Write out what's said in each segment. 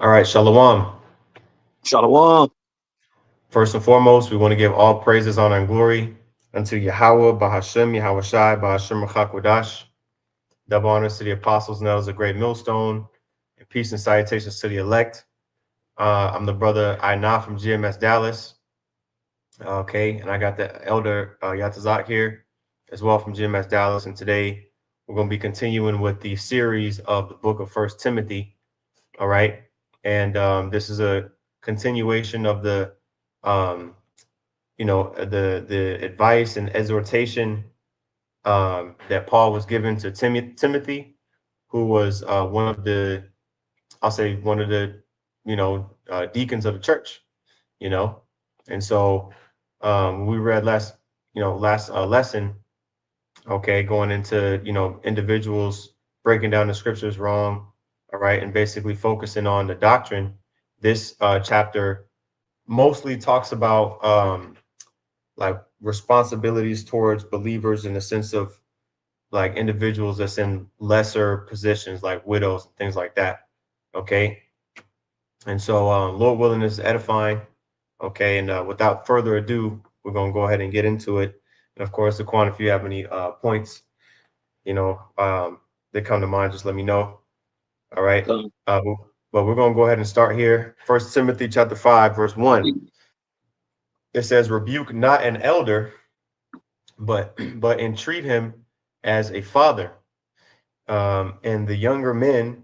All right, Shalom. Shalom. First and foremost, we want to give all praises, honor, and glory unto Yahweh, Bahashem, Yahweh Shai, Bahashem Rachakwadash. Double honors to the apostles, and that was a great millstone. And peace and salutations to the elect. I'm the brother Aina from GMS Dallas. Okay, and I got the elder Yatazak here as well from GMS Dallas. And today we're going to be continuing with the series of the book of First Timothy. All right, and this is a continuation of the um, the advice and exhortation that Paul was given to Timothy, who was one of the, I'll say, one of the deacons of the church. you know and so we read last lesson, okay, going into individuals breaking down the scriptures wrong, all right, and basically focusing on the doctrine. This chapter mostly talks about like responsibilities towards believers in the sense of like individuals that's in lesser positions like widows and things like that, okay. And so Lord willing, this is edifying, okay. And without further ado, we're going to go ahead and get into it. And of course, Daquan, if you have any points you know that come to mind, just let me know. All right. Um, But we're going to go ahead and start here. First Timothy chapter 5 verse 1. It says, rebuke not an elder, but entreat him as a father, and the younger men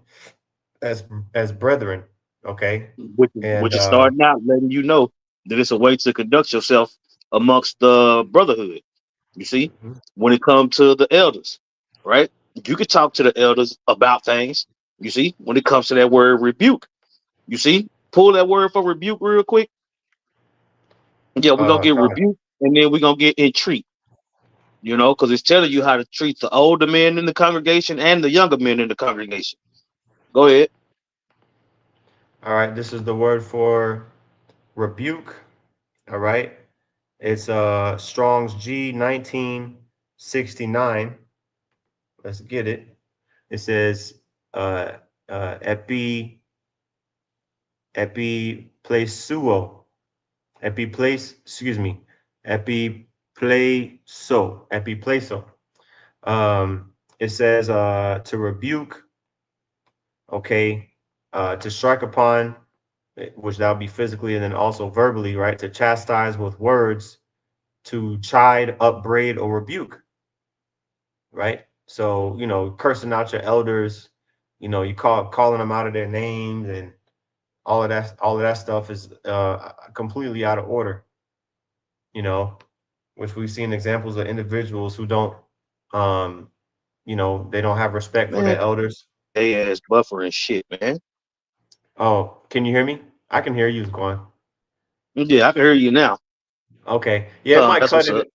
as brethren. Okay. which And is starting out letting you know that it's a way to conduct yourself amongst the brotherhood. You see, mhm, when it comes to the elders, right? You can talk to the elders about things. You see, when it comes to that word rebuke, you see, pull that word for rebuke real quick. Yeah, we're gonna get God, rebuke and then we're gonna get entreat. Because it's telling you how to treat the older men in the congregation and the younger men in the congregation. Go ahead. all right, this is the word for rebuke. All right. It's Strong's G 1969. Let's get it. It says uh epiplesuo. Excuse me. Epipleso. It says to rebuke, okay, to strike upon, which that would be physically and then also verbally, right? To chastise with words, to chide, upbraid, or rebuke, right? So, cursing out your elders, you calling them out of their names and all of that stuff is completely out of order, you know, which we've seen examples of individuals who don't um, they don't have respect for Man, their elders. they ass buffering shit, man. Oh, can you hear me? I can hear you, Quan. Yeah, I can hear you now. Okay. Yeah, it might That's cut what's it. up.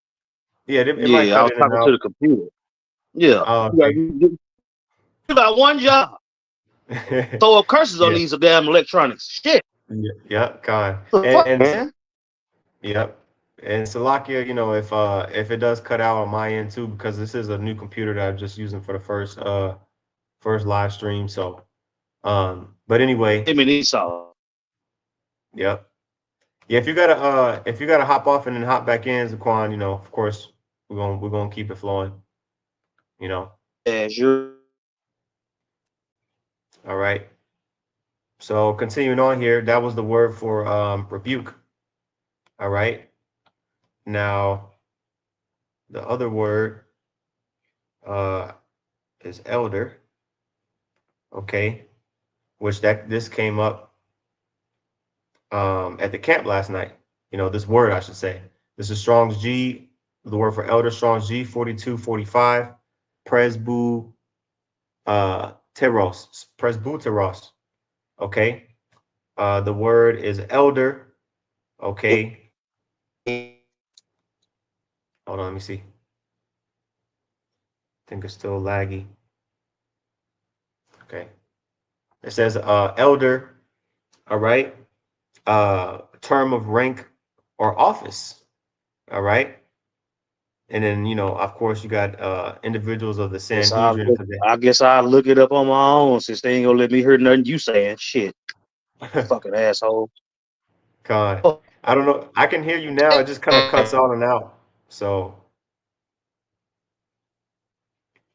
Yeah, it might Yeah, I cut was in and talking to out. the computer. Yeah. Oh, You okay. got one job. Throw up curses on Yeah, these damn electronics. Shit. yeah, yeah, Con. The And fuck, and man? yep. And Salakia, if it does cut out on my end too, because this is a new computer that I'm just using for the first live stream. So but anyway, Him and Esau. yep. Yeah, if you gotta hop off and then hop back in, Zaquan, of course we're gonna keep it flowing, you know. As you All right. So continuing on here, that was the word for rebuke. All right. Now the other word uh is elder, okay, which that this came up at the camp last night. This word I should say. This is Strong's G, the word for elder, Strong's G 4245, presbu presbuteros, okay? The word is elder, okay? Hold on, let me see. I think it's still laggy. Okay. It says elder, all right? Term of rank or office, all right? And then, of course, you got individuals of the guess I Sanhedrin look for that. I guess I'll look it up on my own since they ain't gonna let me hear nothing you saying. Shit. Fucking asshole. Con. Oh, I don't know. I can hear you now. It just kind of cuts out and out. So,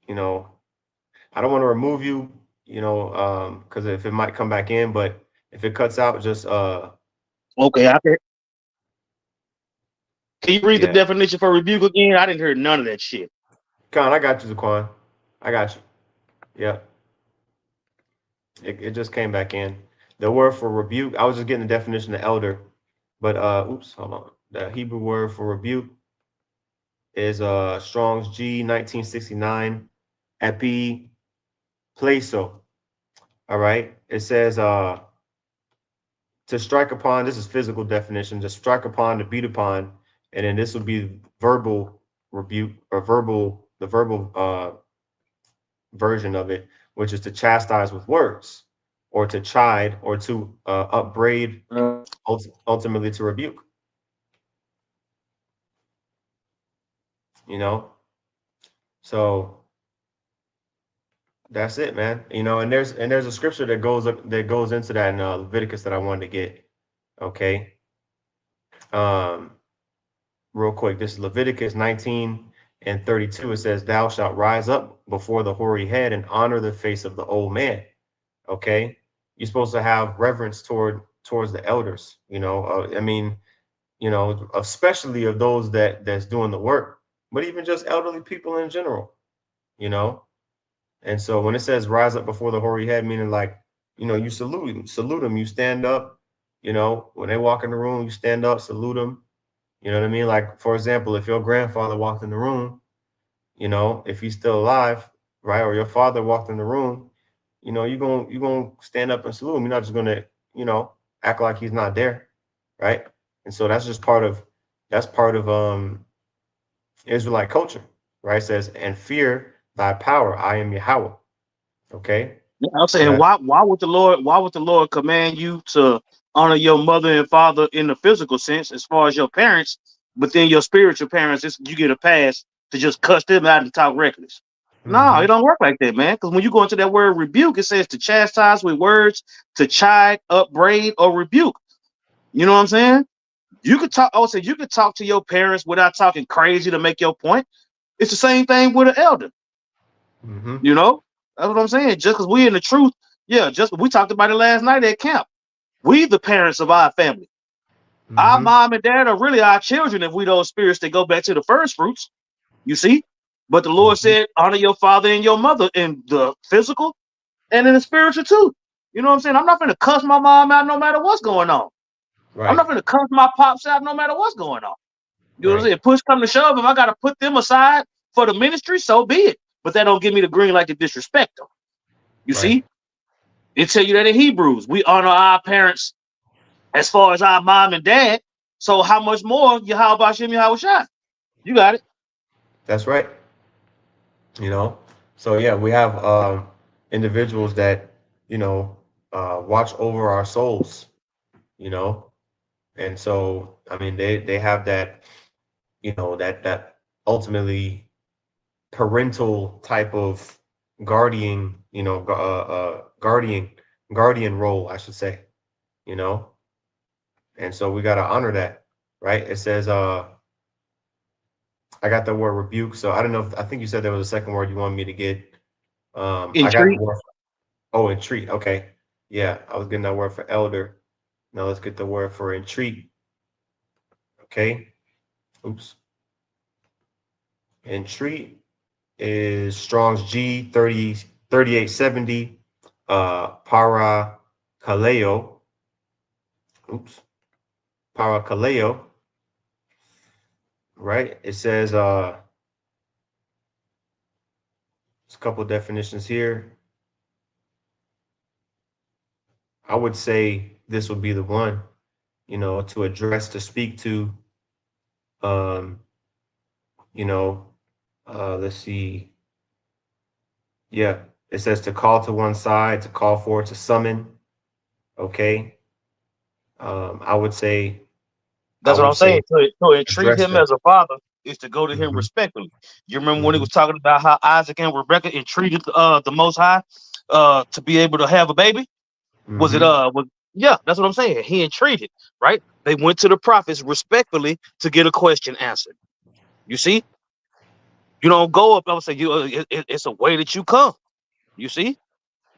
you know, I don't want to remove you, because if it might come back in, but if it cuts out, just okay, can you read the yeah. definition for rebuke again? I didn't hear none of that shit. Con, I got you, Zaquan. I got you. Yeah. It just came back in. The word for rebuke, I was just getting the definition of elder, but oops, hold on. The Hebrew word for rebuke is Strong's G 1969 epi pleso. All right. It says to strike upon, this is physical definition, to strike upon, to beat upon, and then this would be verbal rebuke or the verbal version of it, which is to chastise with words or to chide or to upbraid, ultimately to rebuke, you know? So that's it, man. And there's a scripture that goes into that in Leviticus that I wanted to get. Okay. Um, real quick. This is Leviticus 19 and 32. It says, "Thou shalt rise up before the hoary head and honor the face of the old man." Okay. You're supposed to have reverence towards the elders. I mean, especially of those that's doing the work, but even just elderly people in general, you know. And so when it says rise up before the hoary head, meaning like, you salute them, you stand up, when they walk in the room, you stand up, salute them. You know what I mean? Like, for example, if your grandfather walked in the room, if he's still alive, right, or your father walked in the room, you're gonna stand up and salute him. You're not just gonna, act like he's not there, right? And so that's part of Israelite culture, right? It says, "And fear thy power, I am Yahweh." Okay, I'm so saying, that. why would the Lord command you to honor your mother and father in the physical sense, as far as your parents, but then your spiritual parents, you get a pass to just cuss them out and talk reckless? No, it Mm-hmm, don't work like that, man. Because when you go into that word rebuke, it says to chastise with words, to chide, upbraid, or rebuke. You know what I'm saying? You could talk. I would say you could talk to your parents without talking crazy to make your point. It's the same thing with an elder. mm-hmm, You know, that's what I'm saying. Just because we in the truth, yeah. Just we talked about it last night at camp. We the parents of our family. Our mm-hmm. mom and dad are really our children if we those spirits that go back to the first fruits. You see, but the Lord Mm-hmm. said, honor your father and your mother in the physical and in the spiritual too. You know what I'm saying? I'm not gonna cuss my mom out no matter what's going on. I'm Right, not gonna cuss my pops out no matter what's going on. You know what I'm right, saying? Push come to shove, if I gotta put them aside for the ministry, so be it. But that don't give me the green light to disrespect them. You right. see? It tell you that in Hebrews, we honor our parents as far as our mom and dad. So how much more Yahweh Hashem Yahweh Shai? You got it. That's right. You know. So yeah, we have individuals that watch over our souls. You know, and so I mean they have that that ultimately parental type of guardian guardian role, I should say. You know, and so we got to honor that, right? It says I got the word rebuke. So I don't know if I think you said there was a second word you wanted me to get. I got the Entreat. word. Oh, entreat. Okay. Yeah, I was getting that word for elder. Now let's get the word for entreat. Okay. Oops. Entreat is Strong's G 3870 para kaleo. Oops. Para kaleo. Right. It says there's a couple of definitions here. I would say this would be the one, to address, to speak to, um, you know, let's see. Yeah, it says to call to one side, to call for, to summon. Okay. I would say, I That's what would I'm say saying. To entreat address him them. as a father is to go to him Hmm. respectfully. You remember when he Hmm. was talking about how Isaac and Rebecca entreated the Most High to be able to have a baby? Was it Hmm. Yeah, that's what I'm saying. He entreated, right? They went to the prophets respectfully to get a question answered. You see, you don't go up and say it's a way that you come. You see,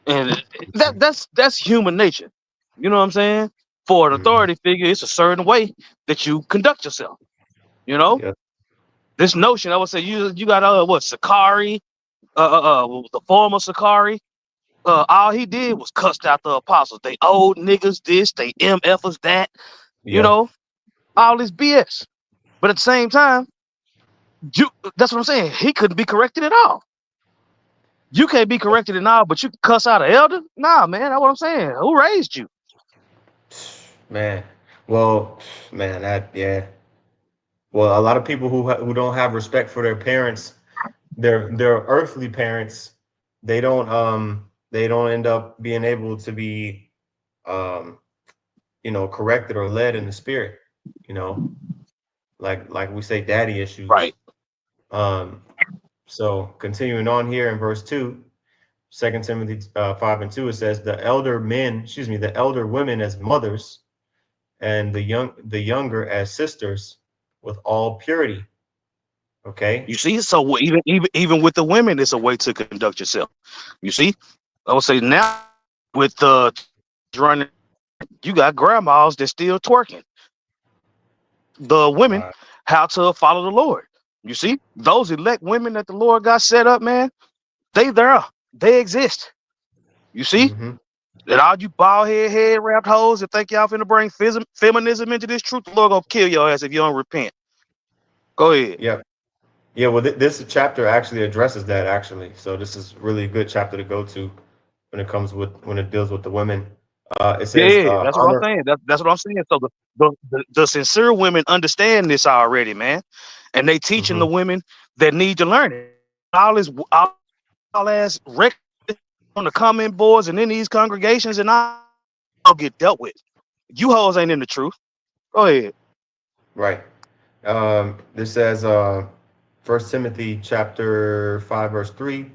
and that's human nature. You know what I'm saying? For an Hmm. authority figure, it's a certain way that you conduct yourself. You know, Yep. this notion. I would say you got what Sakari, the former Sakari. All he did was cussed out the apostles. They old niggas this, they MFers that. You Yep. know, all this BS. But at the same time, you that's what I'm saying. He couldn't be corrected at all. You can't be corrected at all, but you can cuss out an elder? Nah, man, that's what I'm saying. Who raised you? Man. Well, man, that yeah. Well, a lot of people who don't have respect for their parents, their earthly parents, they don't end up being able to be um corrected or led in the spirit, you know, like we say daddy issues. Right. Um so continuing on here in verse 2, 2 Timothy 5:2, it says the elder men, excuse me, the elder women as mothers and the younger as sisters with all purity. Okay. You see, so even with the women, it's a way to conduct yourself. You see, I would say now with running, you got grandmas that still twerking. The women Uh, how to follow the Lord. You see, those elect women that the Lord got set up, man, they there, they exist. You see, mm-hmm. and all you bald head wrapped hoes that think y'all finna bring feminism into this truth, the Lord gonna kill your ass if you don't repent. Go ahead. Yeah. Yeah, well, this chapter actually addresses that actually. So this is really a good chapter to go to when it deals with the women. It says Yeah, that's what I'm honor. saying. That's what I'm saying. So the sincere women understand this already, man, and they teaching Hmm. the women that need to learn it. All ass rec on the comment boards and in these congregations and all get dealt with. You hoes ain't in the truth. Go ahead. Right. This says 1 Timothy chapter 5 verse 3.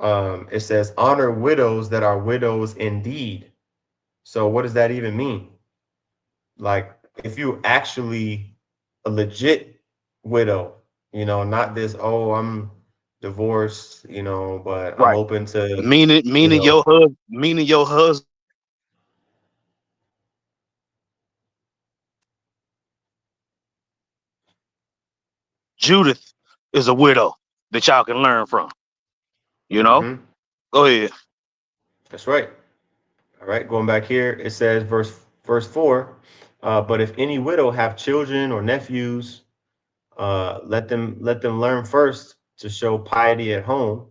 It says honor widows that are widows indeed. So what does that even mean? Like if you actually a legit widow, not this, oh, I'm divorced, but I'm Right. open to, Meaning you meaning know, your husband meaning your husband Judith is a widow that y'all can learn from. You know? hmm. Go ahead. That's right. All right, going back here, it says verse 4, but if any widow have children or nephews, let them learn first to show piety at home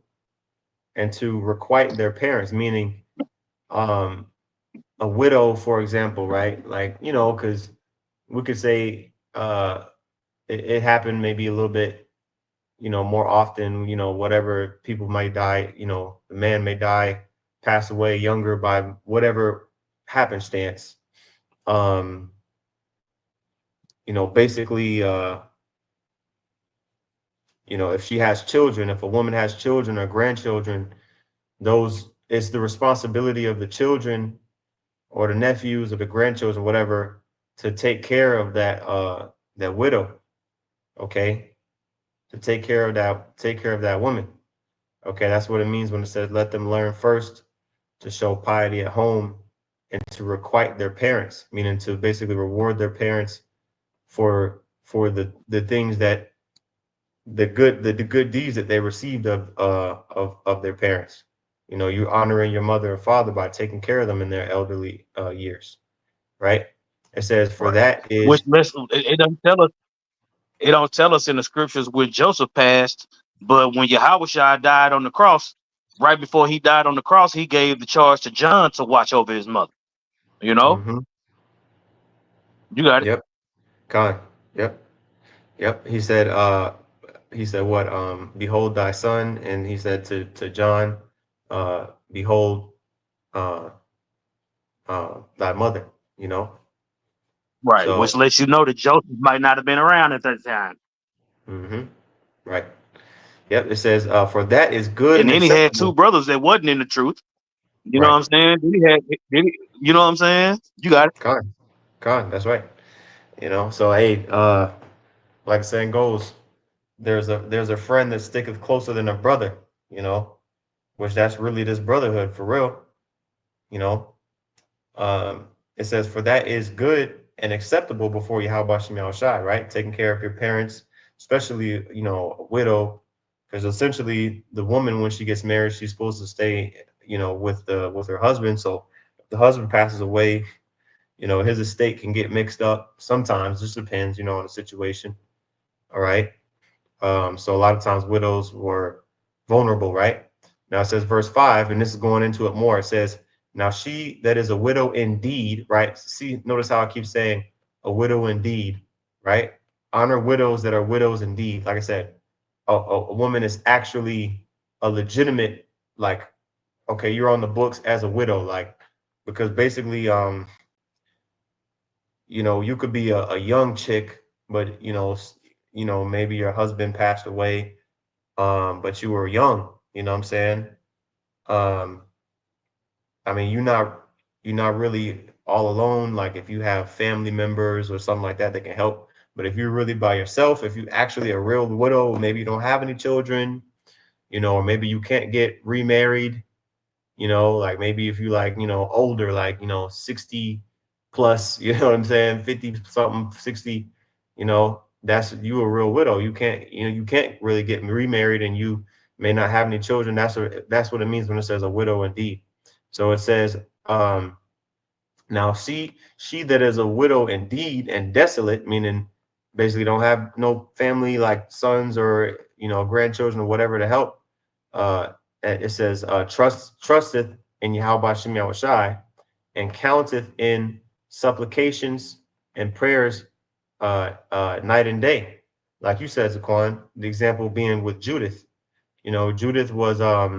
and to requite their parents, meaning um a widow, for example, right? Like, because we could say it happened maybe a little bit, more often, whatever people might die, the man may die, pass away younger by whatever happenstance. Um, basically, if she has children, if a woman has children or grandchildren, those it's the responsibility of the children or the nephews or the grandchildren, whatever, to take care of that widow, okay? To take care of that woman. Okay, that's what it means when it says let them learn first to show piety at home and to requite their parents, meaning to basically reward their parents for the things that the good deeds that they received of their parents. You honoring your mother and father by taking care of them in their elderly years, right? It says for Right. that Which is it doesn't tell us it don't tell us in the scriptures when Joseph passed, but when Yahweh died on the cross, right before he died on the cross, he gave the charge to John to watch over his mother. You know? mm-hmm, You got it. yep, Khan, yep, yep. He said what? Behold thy son, and he said to John, behold uh thy mother, Right. Which so lets you know that Joseph might not have been around at that time. hmm, right. Yep, it says for that is good And and then he had two acceptable. brothers that wasn't in the truth. You know what Right. I'm saying? Then he had, then he, you know what I'm saying? You got it. Con. Con. That's right. So hey, like the saying goes, there's a friend that sticketh closer than a brother. You know, which that's really this brotherhood for real. You know, it says, for that is good and acceptable before Yahweh Shem Shai, right? Taking care of your parents, especially, a widow, because essentially the woman, when she gets married, she's supposed to stay, with her husband. So if the husband passes away, his estate can get mixed up sometimes, just depends, on the situation. All right. So a lot of times widows were vulnerable, right? Now it says verse 5, and this is going into it more. It says, now she that is a widow indeed, right? See, notice how I keep saying a widow indeed, right? Honor widows that are widows indeed. Like I said, a woman is actually a legitimate, like, okay, you're on the books as a widow, like, because basically, you could be a young chick, but maybe your husband passed away, but you were young, you know what I'm saying? Um, I mean, you're not really all alone. Like if you have family members or something like that can help. But if you're really by yourself, if you actually a real widow, maybe you don't have any children, or maybe you can't get remarried, like maybe if you like, older, like, 60 plus, you know what I'm saying, 50 something, 60, that's you a real widow. You can't really get remarried and you may not have any children. That's what it means when it says a widow indeed. So it says, now she that is a widow indeed and desolate, meaning basically don't have no family like sons or grandchildren or whatever to help. It says trusteth in Yahweh Shem Yahweh Shai, and counteth in supplications and prayers night and day. Like you said, Zaquan, the example being with Judith. Judith was uh,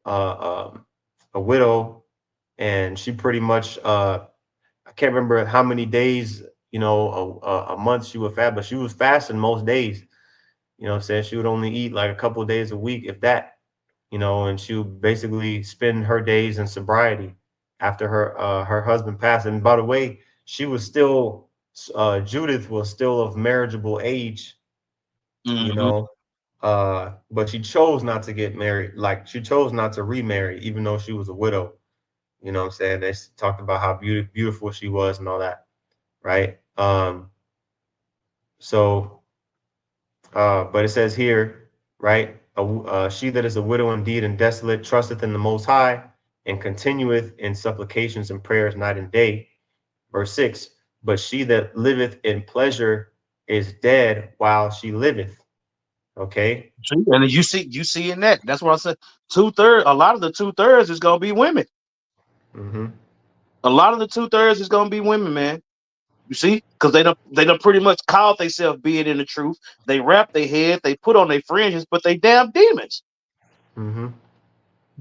um, a widow, and she pretty much I can't remember how many days, a month she would fast, but she was fasting most days. What I'm saying? She would only eat like a couple of days a week, if that, and she would basically spend her days in sobriety after her husband passed. And by the way, she was still Judith was still of marriageable age, you Mm-hmm. know, but she chose not to get married. Like she chose not to remarry, even though she was a widow. You know what I'm saying? They talked about how beautiful she was and all that, right? So, but it says here, right? She that is a widow indeed and desolate trusteth in the Most High and continueth in supplications and prayers night and day. Verse 6, but she that liveth in pleasure is dead while she liveth. Okay. And you see in that. That's what I said. 2/3. A lot of the 2/3 is gonna be women. Mm-hmm. A lot of the 2/3 is gonna be women, man. You see, because they don't pretty much call themselves being in the truth. They wrap their head, they put on their fringes, but they damn demons. Mm-hmm.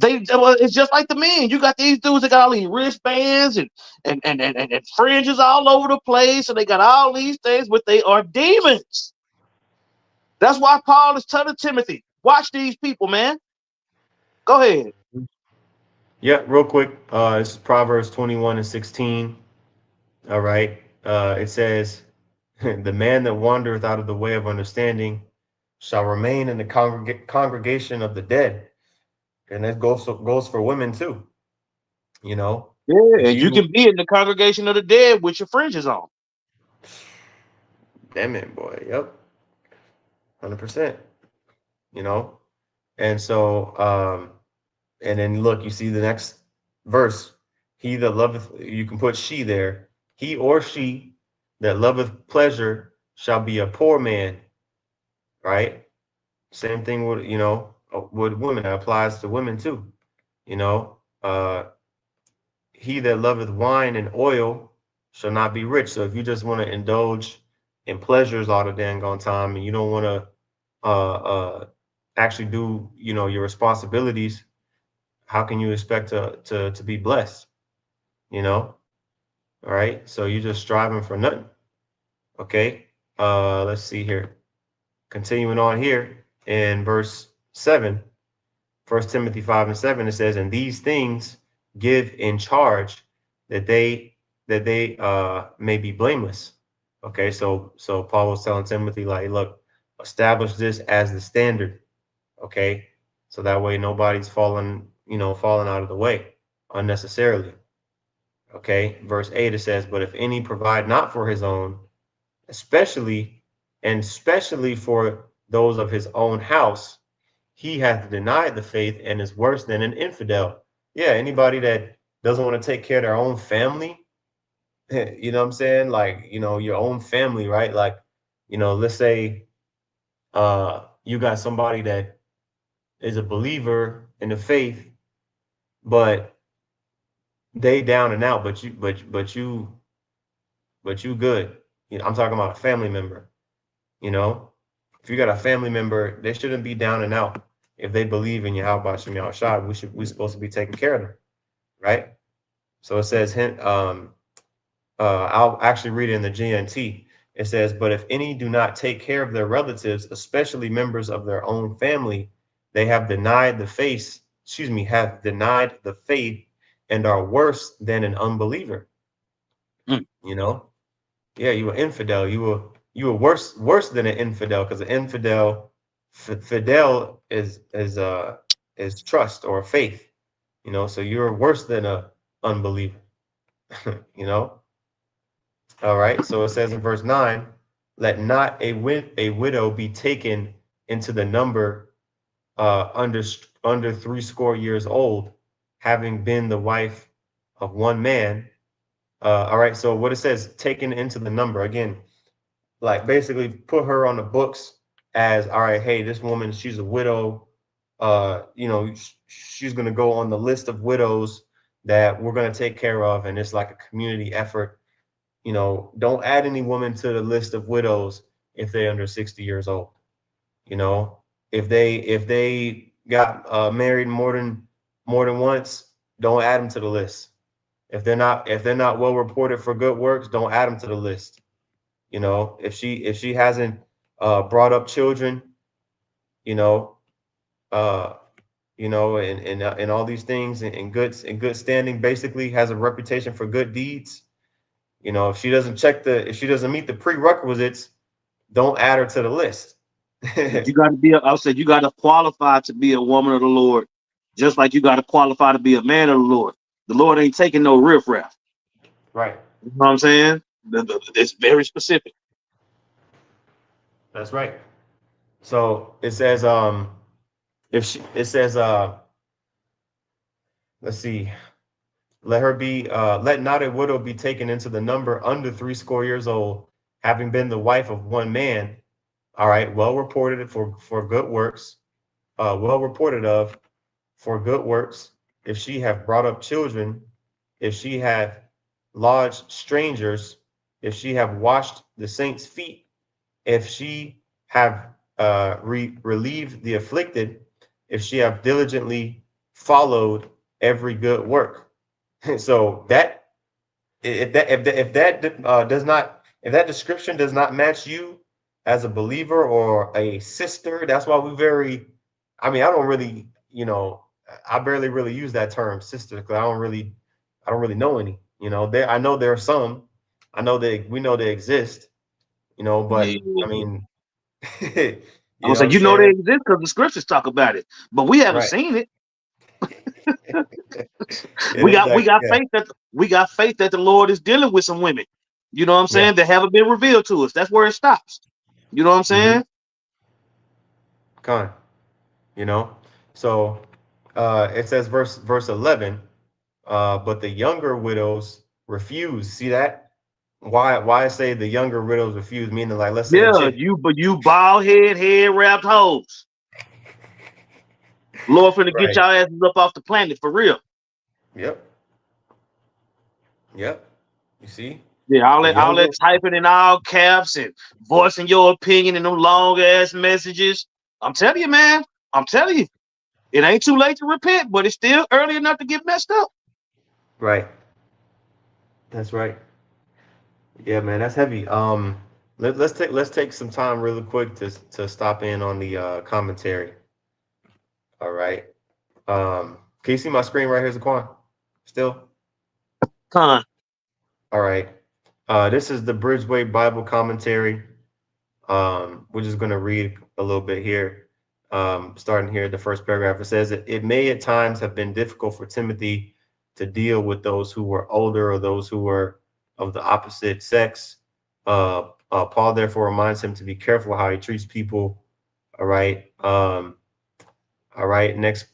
It's just like the men. You got these dudes that got all these wristbands and fringes all over the place, and they got all these things, but they are demons. That's why Paul is telling Timothy, watch these people, man. Go ahead. Yeah, real quick. This is Proverbs 21 and 16. All right. It says, the man that wandereth out of the way of understanding shall remain in the congregation of the dead. And that goes for women too. You know, Yeah, if you you, can be in the congregation of the dead with your fringes on. damn it, boy. Yep. 100%. You know, and so, and then look, you see the next verse. He that loveth, you can put she there. He or she that loveth pleasure shall be a poor man, right? Same thing with, with women. That applies to women too. You know, he that loveth wine and oil shall not be rich. So if you just want to indulge in pleasures all the dang on time and you don't want to actually do, your responsibilities, how can you expect to be blessed? You know, all right. So you're just striving for nothing. Okay. Let's see here. Continuing on here in verse 7. First Timothy 5:7, it says, and these things give in charge that they may be blameless. Okay, so Paul was telling Timothy, like, look, establish this as the standard. Okay, so that way nobody's falling out of the way unnecessarily. Okay, verse 8, it says, but if any provide not for his own, especially and especially for those of his own house, he hath denied the faith and is worse than an infidel. Yeah, anybody that doesn't want to take care of their own family, you know what I'm saying? Like, your own family, right? Like, let's say you got somebody that is a believer in the faith, but they down and out, but you good. I'm talking about a family member, you know? If you got a family member, they shouldn't be down and out. If they believe in Yahweh Shem Yahushua, we're supposed to be taking care of them, right? So it says, I'll actually read it in the GNT. It says, but if any do not take care of their relatives, especially members of their own family, they have denied the faith, have denied the faith and are worse than an unbeliever. Mm. You know, yeah, you were infidel. You were worse than an infidel, because an infidel, fidel is trust or faith. So you're worse than a unbeliever. you know. All right. So it says in verse 9, let not a widow be taken into the number under 60 years old, having been the wife of one man. All right. So what it says, taken into the number again, like basically put her on the books as, all right, hey, this woman, she's a widow. She's gonna go on the list of widows that we're gonna take care of, and it's like a community effort. Don't add any woman to the list of widows if they're under 60 years old. You know, if they got married more than once, don't add them to the list. If they're not well reported for good works, don't add them to the list. If she hasn't brought up children, you know, uh, and all these things in good standing, basically has a reputation for good deeds. If she doesn't meet the prerequisites, don't add her to the list. You got to be. I said you got to qualify to be a woman of the Lord, just like you got to qualify to be a man of the Lord. The Lord ain't taking no riffraff. Right. You know what I'm saying? It's very specific. That's right. So it says, if she, it says, let's see, let not a widow be taken into the number under 60 years old, having been the wife of one man. All right, well reported for good works, well reported of for good works. If she have brought up children, if she have lodged strangers, if she have washed the saints' feet, if she have relieved the afflicted, if she have diligently followed every good work. So that if that does not, if that description does not match you as a believer or a sister, that's why I don't really, I barely really use that term sister, because I don't really know any. I know there are some. We know they exist. But I Yeah. mean, I'm you gonna know what say I'm you know they saying? exist because the scriptures talk about it, but we haven't Right. seen it. Yeah, they We like, got yeah. faith that the Lord is dealing with some women. You know what I'm Yeah. saying? That haven't been revealed to us. That's where it stops. You know what I'm Mm-hmm. saying? Con, you know. So it says verse 11, but the younger widows refuse. See that? Why I say the younger widows refuse, meaning, like, let's say a Yeah, chick. you bald head wrapped hoes. Lord finna get Right. y'all asses up off the planet for real. Yep. Yep. You see? Yeah, The all younger that typing in all caps and voicing your opinion in them long ass messages. I'm telling you, man. I'm telling you, it ain't too late to repent, but it's still early enough to get messed up. Right. That's right. Yeah, man, that's heavy. Let's take some time really quick to stop in on the commentary. All right. Can you see my screen right here, Zaquan? Still? Con. All right. This is the Bridgeway Bible commentary. We're just going to read a little bit here. Starting here, the first paragraph, it says, it may at times have been difficult for Timothy to deal with those who were older or those who were of the opposite sex. Paul therefore reminds him to be careful how he treats people. All right. All right. Next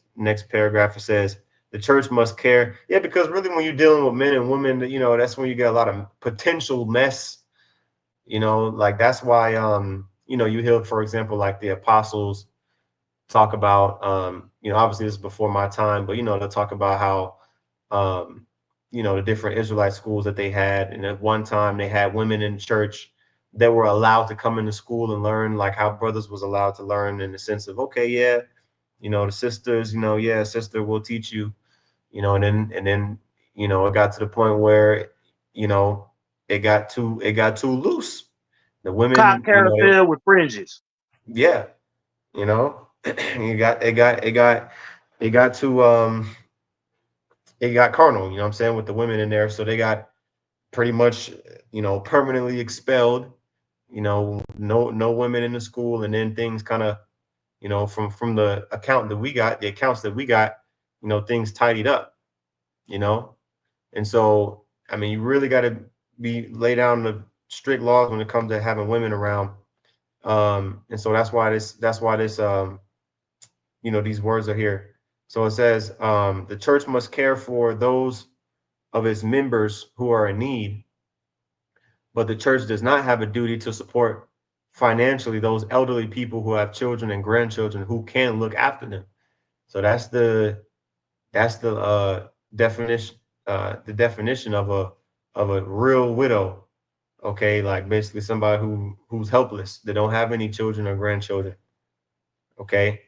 paragraph, it says, the church must care. Yeah, because really when you're dealing with men and women, that's when you get a lot of potential mess. Like that's why you hear, for example, like the apostles talk about obviously this is before my time, but they'll talk about how the different Israelite schools that they had. And at one time they had women in church that were allowed to come into school and learn, like how brothers was allowed to learn, in the sense of, okay, yeah, the sisters, yeah, sister will teach you, and then it got to the point where you know it got too loose. The Cotton women, carousel with fringes. yeah, it got too it got carnal, what I'm saying, with the women in there. So they got pretty much, permanently expelled, no women in the school. And then things kind of, from the accounts that we got, things tidied up, you know. And so, I mean, you really got to be lay down the strict laws when it comes to having women around. And so that's why these words are here. So it says, the church must care for those of its members who are in need, but the church does not have a duty to support financially those elderly people who have children and grandchildren who can look after them. So that's the definition of a real widow. Okay, like basically somebody who's helpless, they don't have any children or grandchildren. Okay,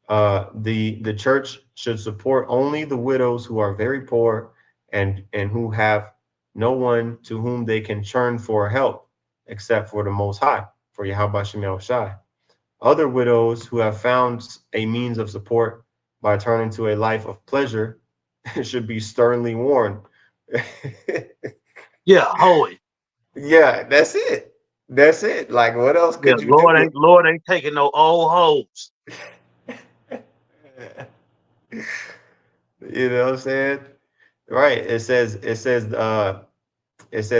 the church should support only the widows who are very poor and who have no one to whom they can turn for help except for the Most High, for Yahweh Shem Shai. Other widows who have found a means of support by turning to a life of pleasure should be sternly warned. Yeah, holy. Yeah, that's it. That's it. Like, what else Yeah, could you do? Lord ain't taking no old hoes. You know what I'm saying? Right. It says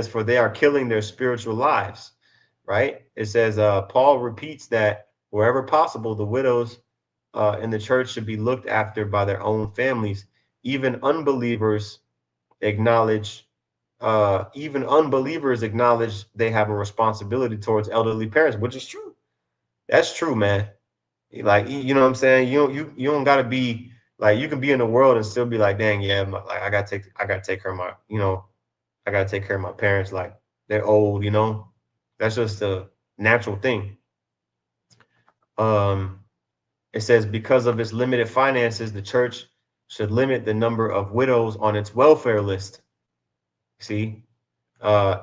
for they are killing their spiritual lives. Right. It says Paul repeats that wherever possible, the widows in the church should be looked after by their own families. Even unbelievers acknowledge even unbelievers acknowledge they have a responsibility towards elderly parents, which is true. That's true, man. Like, you know what I'm saying? You don't gotta be like, you can be in the world and still be like, dang, yeah, like I gotta take care of my, I gotta take care of my parents. Like, they're old. That's just a natural thing. Um, it says because of its limited finances, the church should limit the number of widows on its welfare list. See,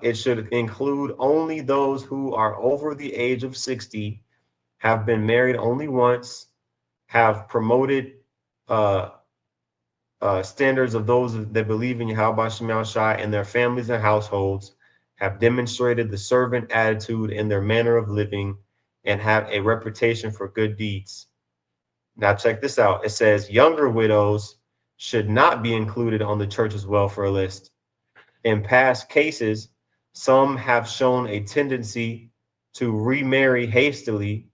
it should include only those who are over the age of 60, have been married only once, have promoted uh, standards of those that believe in Yahweh Shem Shai and their families and households, have demonstrated the servant attitude in their manner of living, and have a reputation for good deeds. Now, check this out. It says younger widows should not be included on the church's welfare list. In past cases, some have shown a tendency to remarry hastily,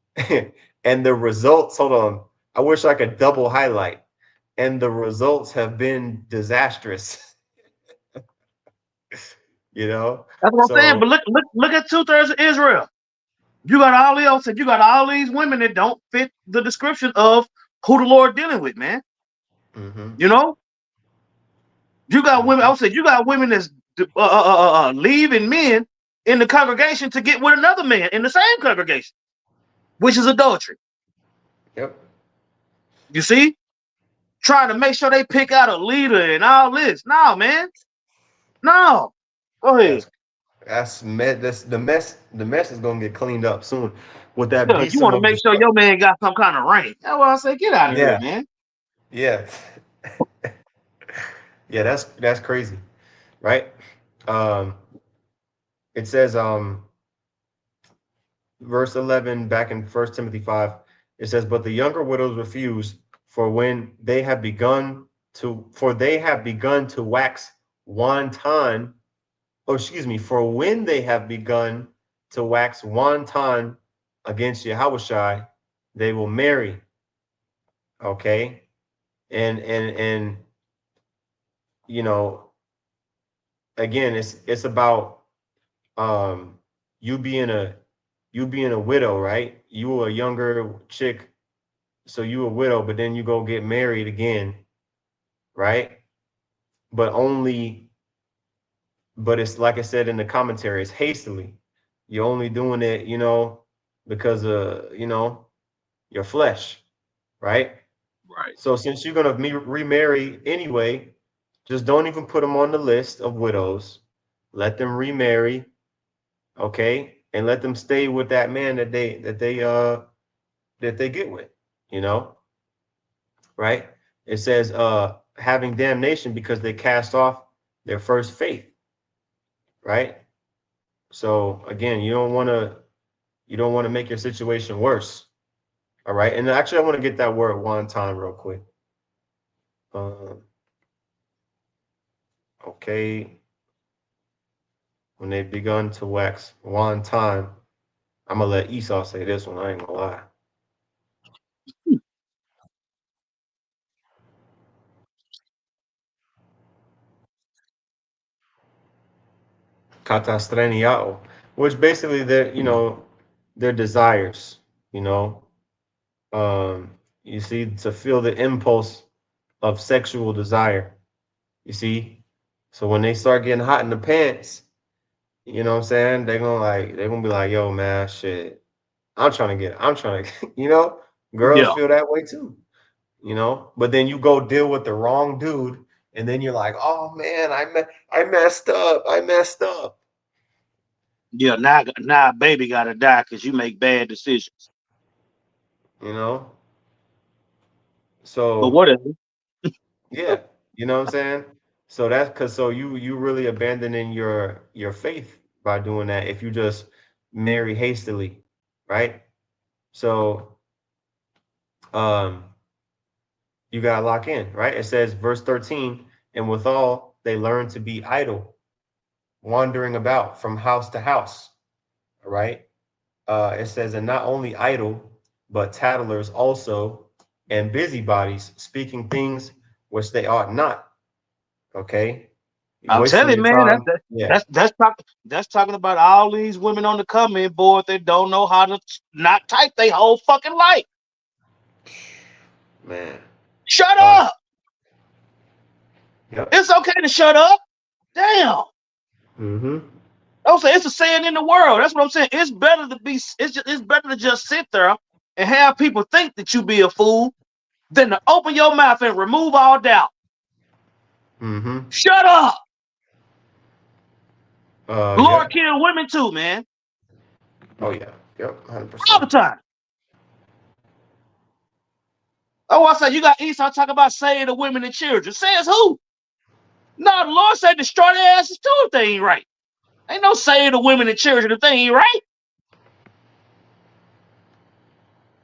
and the results, hold on, I wish I could double highlight, and the results have been disastrous. you know? That's what I'm saying. So, But look at 2/3 of Israel. You got all else, and you got all these women that don't fit the description of who the Lord dealing with, man. mhm, You know, you got women. I mhm, would say you got women that's leaving men in the congregation to get with another man in the same congregation, which is adultery. yep, You see, trying to make sure they pick out a leader and all this. No, man. No. Go ahead. that's that's the mess is gonna get cleaned up soon with that Yeah, you besom want to of make sure destruction. your man got some kind of rank. That's why I say, get out of here, Yeah, man. yeah. Yeah, that's crazy, right? Um, it says verse 11 back in First Timothy 5, it says, but the younger widows refuse, for when they have begun they have begun to wax wanton, or excuse me, for when they have begun to wax wanton against Yahushai, they will marry. Okay. And you know, again, it's about um you being a widow, right? You were a younger chick, so you a widow, but then you go get married again, right? But only, but it's like I said in the commentary, it's hastily. You're only doing it, because of your flesh, right? Right. So since you're gonna remarry anyway, just don't even put them on the list of widows. Let them remarry, okay, and let them stay with that man that they get with, you know, right? It says having damnation because they cast off their first faith, right? So again, you don't want to make your situation worse. All right. And actually I want to get that word one time real quick. Uh, okay. When they begun to wax one time, I'm gonna let Esau say this one. I ain't gonna lie. Catastreniao, which basically their desires, you know. You see, to feel the impulse of sexual desire. You see? So when they start getting hot in the pants, you know what I'm saying? They're gonna be like, yo, man, shit. I'm trying to girls Yeah. feel that way too, But then you go deal with the wrong dude, and then you're like, oh man, I messed up. I messed up. Yeah. Now, baby got to die because you make bad decisions. You know? But So whatever. yeah, you know what I'm saying? So that's because so you really abandoning your faith by doing that if you just marry hastily, right? So um you gotta lock in, right? It says verse 13, and withal they learn to be idle, wandering about from house to house. All right. It says, and not only idle, but tattlers also, and busybodies, speaking things which they ought not. Okay. You're I'm wasting telling you, your man, time. Yeah. that's talking about all these women on the comment board that don't know how to not type their whole fucking life. Man. Shut Uh, up. yep. It's okay to shut up. Damn. Mm-hmm. I was saying it's a saying in the world. That's what I'm saying. It's better to just sit there and have people think that you be a fool than to open your mouth and remove all doubt. Mm-hmm. Shut up. Lord Yeah. kill women too, man. Oh yeah. Yep. All 100%. the time. Oh, I said you got Esau talk about saving the women and children. Says who? No, the Lord said destroy their asses too if they ain't right. Ain't no saying the women and children if they ain't right.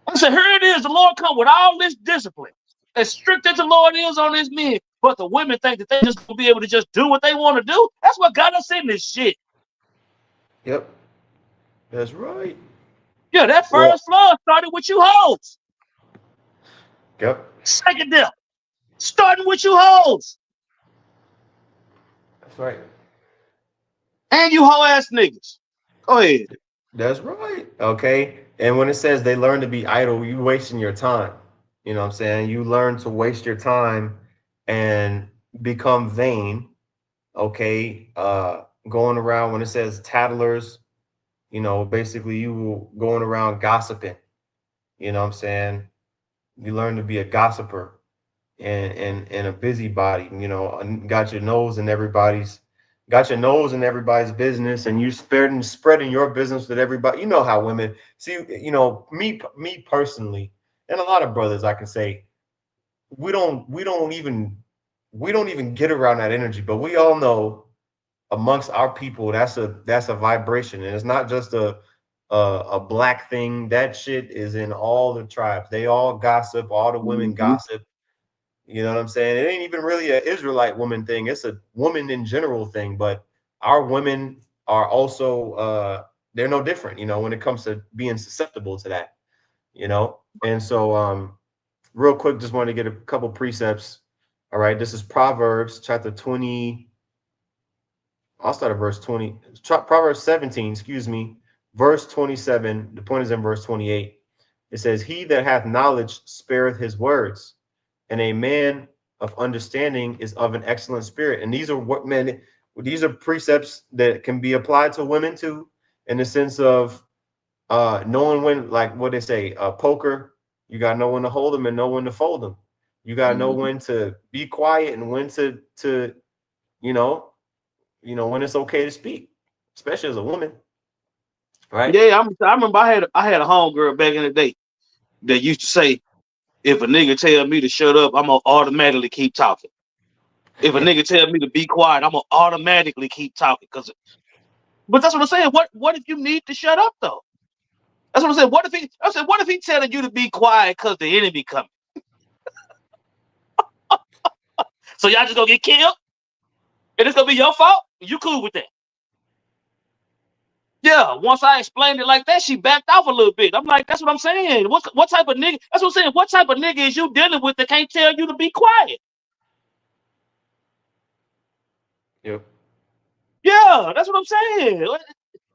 I said, here it is. The Lord come with all this discipline. As strict as the Lord is on his men, but the women think that they just gonna be able to just do what they want to do. That's what got us in this shit. Yep. That's right. Yeah, that Well, first flood started with you hoes. yep. Second death, starting with you hoes. That's right. And you hoe ass niggas. Go ahead. That's right. Okay. And when it says they learn to be idle, you wasting your time. You know what I'm saying? You learn to waste your time and become vain. Okay. Going around when it says tattlers, basically you going around gossiping. You know what I'm saying? You learn to be a gossiper and a busybody, and got your nose in everybody's business, and you spreading your business with everybody. You know how women see, me personally, and a lot of brothers I can say, we don't even get around that energy, but we all know amongst our people that's a vibration, and it's not just a black thing. That shit is in all the tribes. They all gossip. All the women Mhm. gossip. You know what I'm saying? It ain't even really an Israelite woman thing. It's a woman in general thing. But our women are also they're no different. When it comes to being susceptible to that. And so real quick, just wanted to get a couple precepts. All right, this is Proverbs chapter 20. I'll start at verse 20. Proverbs 17, excuse me, verse 27. The point is in verse 28. It says, "He that hath knowledge spareth his words, and a man of understanding is of an excellent spirit." And these are what men, these are precepts that can be applied to women too, in the sense of knowing when, like what they say, poker, you got to know when to hold them and know when to fold them. You got to know Mhm. when to be quiet and when to you know when it's okay to speak, especially as a woman, right? Yeah, I remember I had a homegirl back in the day that used to say, if a nigga tell me to shut up, I'm gonna automatically keep talking. If a nigga tell me to be quiet, I'm gonna automatically keep talking. But that's what I'm saying. What if you need to shut up though? That's what I'm saying. What if he telling you to be quiet because the enemy coming? So y'all just gonna get killed and it's gonna be your fault? You cool with that? Yeah. Once I explained it like that, she backed off a little bit. I'm like, that's what I'm saying. What type of nigga? That's what I'm saying. What type of nigga is you dealing with that can't tell you to be quiet? Yep. Yeah, that's what I'm saying.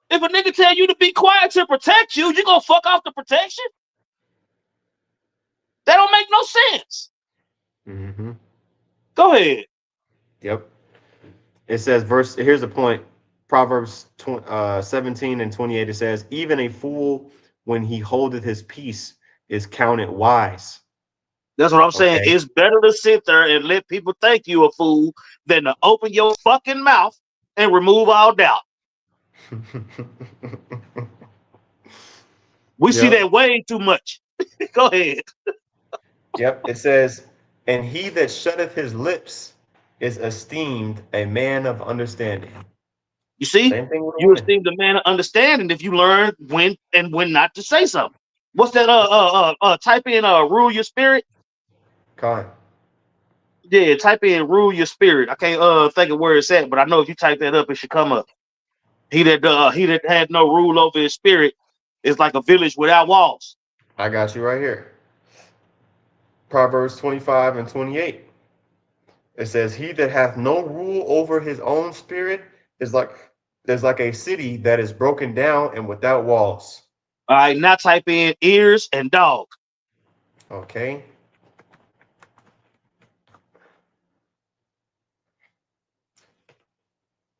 If a nigga tell you to be quiet to protect you, you gonna fuck off the protection? That don't make no sense. Mm-hmm. Go ahead. Yep. It says, verse, here's a point. Proverbs 17 and 28, it says, "Even a fool, when he holdeth his peace, is counted wise." That's what I'm saying. Okay. It's better to sit there and let people think you a fool than to open your fucking mouth and remove all doubt. We see Yep. that way too much. Go ahead. Yep. It says, "And he that shutteth his lips is esteemed a man of understanding." You see, Same thing with a you woman. esteem the man of understanding if you learn when and when not to say something. What's that? Type in rule your spirit. Con. Yeah, type in rule your spirit. I can't think of where it's at, but I know if you type that up, it should come up. He that had no rule over his spirit is like a village without walls. I got you right here. Proverbs 25 and 28. It says, "He that hath no rule over his own spirit is like a city that is broken down and without walls." All right, now type in ears and dog. Okay.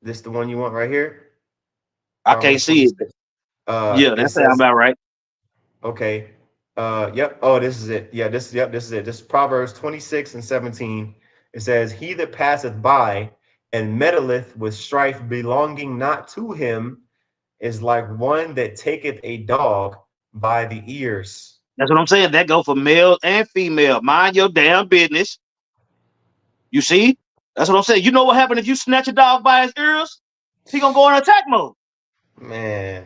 This the one you want right here? I can't Proverbs see it. 26. Yeah, It that sounds says, about right. okay. Yep. Oh, this is it. Yeah, this is it. This is Proverbs 26 and 17. It says, "He that passeth by and meddleth with strife belonging not to him is like one that taketh a dog by the ears." That's what I'm saying. That go for male and female. Mind your damn business. You see? That's what I'm saying. You know what happened if you snatch a dog by his ears? He gonna go in attack mode. Man,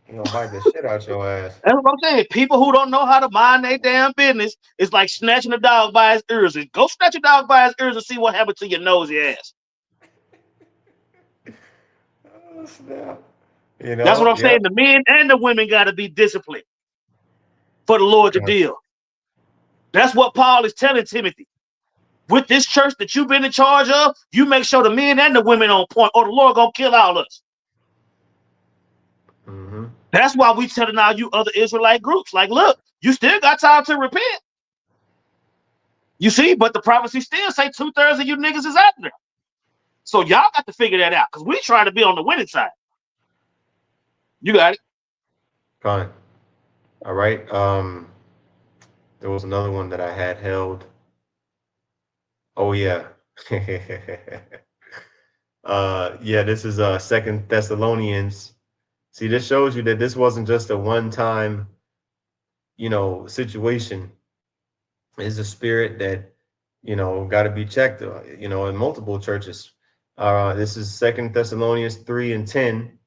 he gonna bite the shit out your ass. That's what I'm saying. People who don't know how to mind their damn business is like snatching a dog by his ears. Go snatch a dog by his ears and see what happened to your nosy ass. Oh, snap. That's what I'm saying. Yep. The men and the women got to be disciplined for the Lord to Con, deal. That's what Paul is telling Timothy. With this church that you've been in charge of, you make sure the men and the women on point, or the Lord gonna kill all us. mm-hmm. That's why we telling all you other Israelite groups, like, look, you still got time to repent. You see, but the prophecy still say 2/3 of you niggas is out there. So y'all got to figure that out because we trying to be on the winning side. You got it. Con. All right. There was another one that I had held. Oh yeah. Yeah, this is Second Thessalonians. See, this shows you that this wasn't just a one-time, situation. is a spirit that, got to be checked, in multiple churches. This is Second Thessalonians 3:10.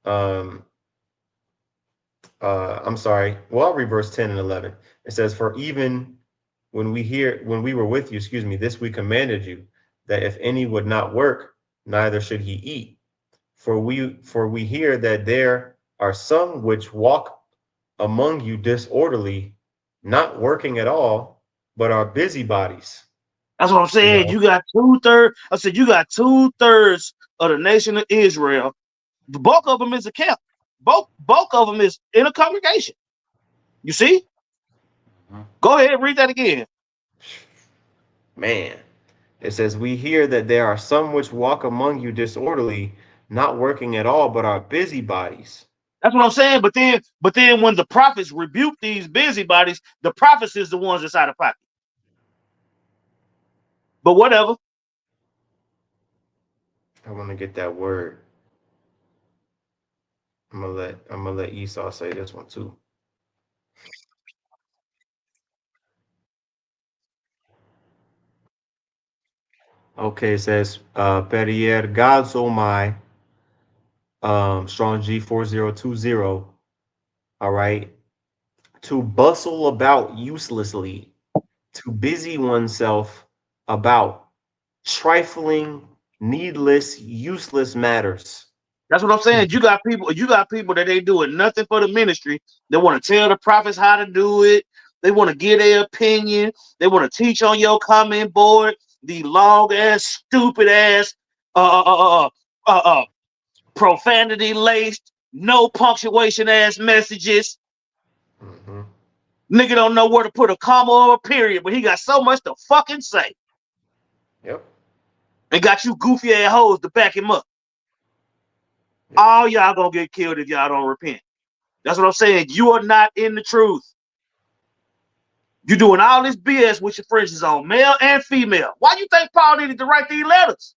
Um, I'm sorry. Well, I'll read verse 10 and 11. It says, "For even when we were with you, excuse me, this we commanded you, that if any would not work, neither should he eat. For we hear that there are some which walk among you disorderly, not working at all, but are busybodies." That's what I'm You saying. know, You got 2/3. I said you got 2/3 of the nation of Israel. The bulk of them is a camp. Bulk of them is in a congregation. You see? Go ahead, read that again. man. It says, "We hear that there are some which walk among you disorderly, not working at all, but are busybodies." That's what I'm saying. But then when the prophets rebuke these busybodies, the prophets is the ones that's out of pocket. But whatever. I want to get that word. I'm gonna let Esau say this one too. Okay, it says Perier God's oh my strong G4020. All right. To bustle about uselessly, to busy oneself about trifling, needless, useless matters. That's what I'm saying. You got people that ain't doing nothing for the ministry. They want to tell the prophets how to do it. They want to give their opinion. They want to teach on your comment board. The long ass, stupid ass, uh, uh, uh, uh, uh, uh, profanity laced, no punctuation ass messages. Hmm. Nigga don't know where to put a comma or a period, but he got so much to fucking say. Yep. And got you goofy ass hoes to back him up. Yep. All y'all gonna get killed if y'all don't repent. That's what I'm saying. You are not in the truth. You're doing all this BS with your friends on, male and female. Why you think Paul needed to write these letters?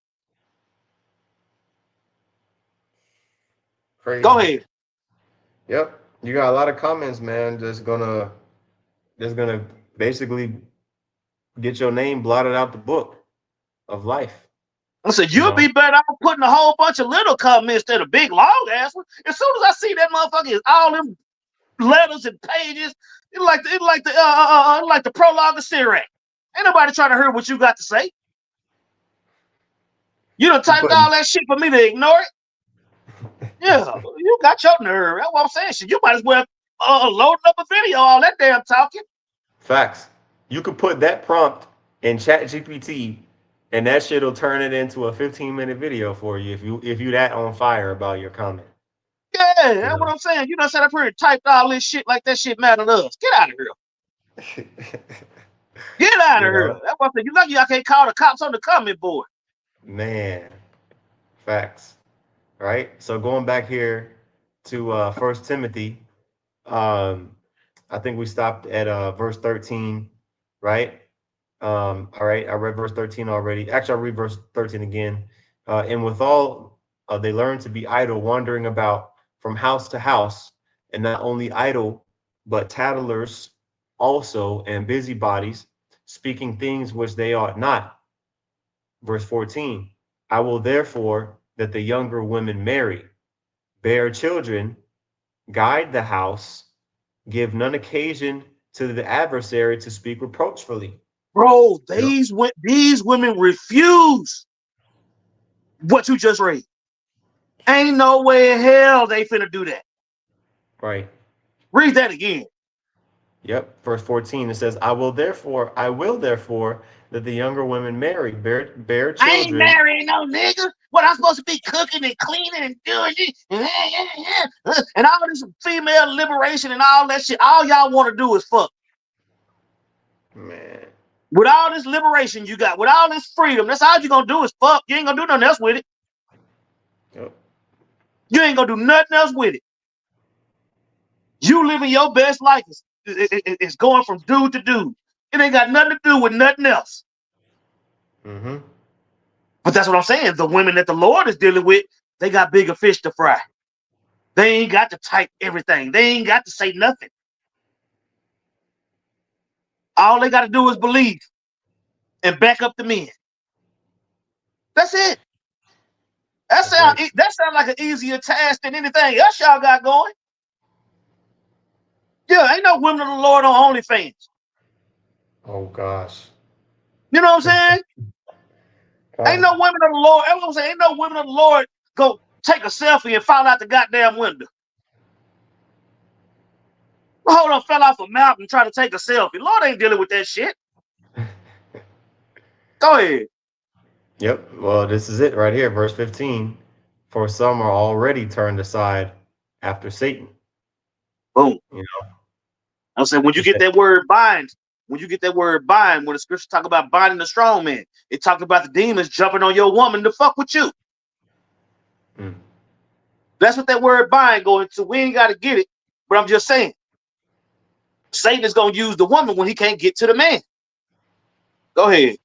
Go Crazy. ahead. Yep. You got a lot of comments, man. Just gonna basically get your name blotted out the book of life. I said, You you'll know. be better off putting a whole bunch of little comments than a big long ass one. As soon as I see that motherfucker is all them letters and pages, it's like the prologue of Sirach. Ain't nobody trying to hear what you got to say. You done You typed put all that shit for me to ignore it. Yeah, you got your nerve. That's what I'm saying. Shit, you might as well load up a video, all that damn talking. facts. You could put that prompt in Chat GPT, and that shit'll turn it into a 15-minute video for you if you that on fire about your comment. Yeah, You that's what know. I'm saying. You done sat up here and typed all this shit like that shit mattered to us. Get out of here. Get out You of here. know, That's what I'm saying. You lucky I can't call the cops on the comment board. man, facts. Right. So going back here to First Timothy, um, I think we stopped at verse 13, right? All right, I read verse 13 already. Actually, I'll read verse 13 again. And withal, they learn to be idle, wandering about from house to house, and not only idle, but tattlers also, and busybodies, speaking things which they ought not. Verse 14, I will therefore that the younger women marry, bear children, guide the house, give none occasion to the adversary to speak reproachfully. Bro, You know? these women refuse what you just read. Ain't no way in hell they finna do that. Right. Read that again. Yep. Verse 14, it says, I will therefore that the younger women marry, bear I ain't children. marrying no nigga. What I'm supposed to be cooking and cleaning and doing it and all this female liberation and all that shit. All y'all want to do is fuck. Man. With all this liberation you got, with all this freedom, that's all you're gonna do is fuck. You ain't gonna do nothing else with it. Yep. You ain't gonna do nothing else with it. You living your best life is going from dude to dude. It ain't got nothing to do with nothing else. Mm-hmm. But that's what I'm saying. The women that the Lord is dealing with, they got bigger fish to fry. They ain't got to type everything. They ain't got to say nothing. All they got to do is believe and back up the men. That's it. That's right. That sound like an easier task than anything else y'all got going. Yeah, ain't no women of the Lord on OnlyFans. Oh gosh. You know what I'm saying? Ain't God. no women of the Lord. That's what I'm saying. Ain't no women of the Lord go take a selfie and fall out the goddamn window. Hold on, fell off a mountain trying to take a selfie. Lord ain't dealing with that shit. Go ahead. Yep. Well, this is it right here, verse 15. For some are already turned aside after Satan. Boom. You know, I'm saying when you it get said, that word bind, when the scripture talk about binding the strong man, it talked about the demons jumping on your woman to fuck with you. mm, That's what that word bind going to. We ain't got to get it, but I'm just saying, Satan is going to use the woman when he can't get to the man. Go ahead.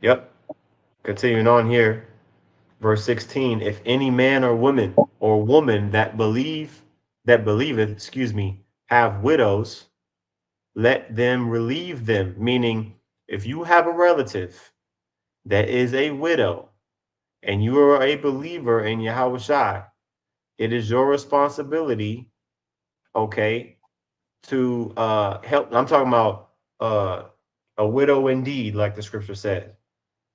yep. Continuing on here, verse 16. If any man or woman that believeth, excuse me, have widows, let them relieve them. Meaning, if you have a relative that is a widow and you are a believer in Yahweh Shai, it is your responsibility, okay, to help. I'm talking about a widow indeed, like the scripture says.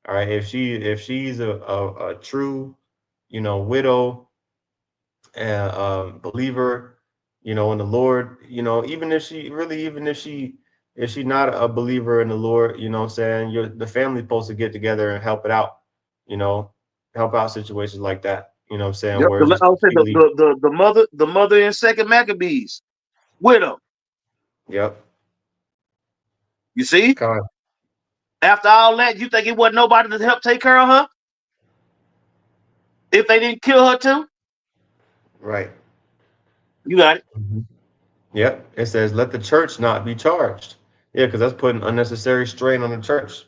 All right, if she's a true, widow, believer, in the Lord, even if she really, even if she's not a believer in the Lord, what I'm saying, the family's supposed to get together and help it out, you know, help out situations like that. You know what I'm saying? Yep. Where it's just I'll say completely, the mother in Second Maccabees, widow. yep. You see, God, after all that, you think it wasn't nobody to help take care of her if they didn't kill her too? right. You got it. Mhm. Yep. It says, let the church not be charged. Yeah, because that's putting unnecessary strain on the church.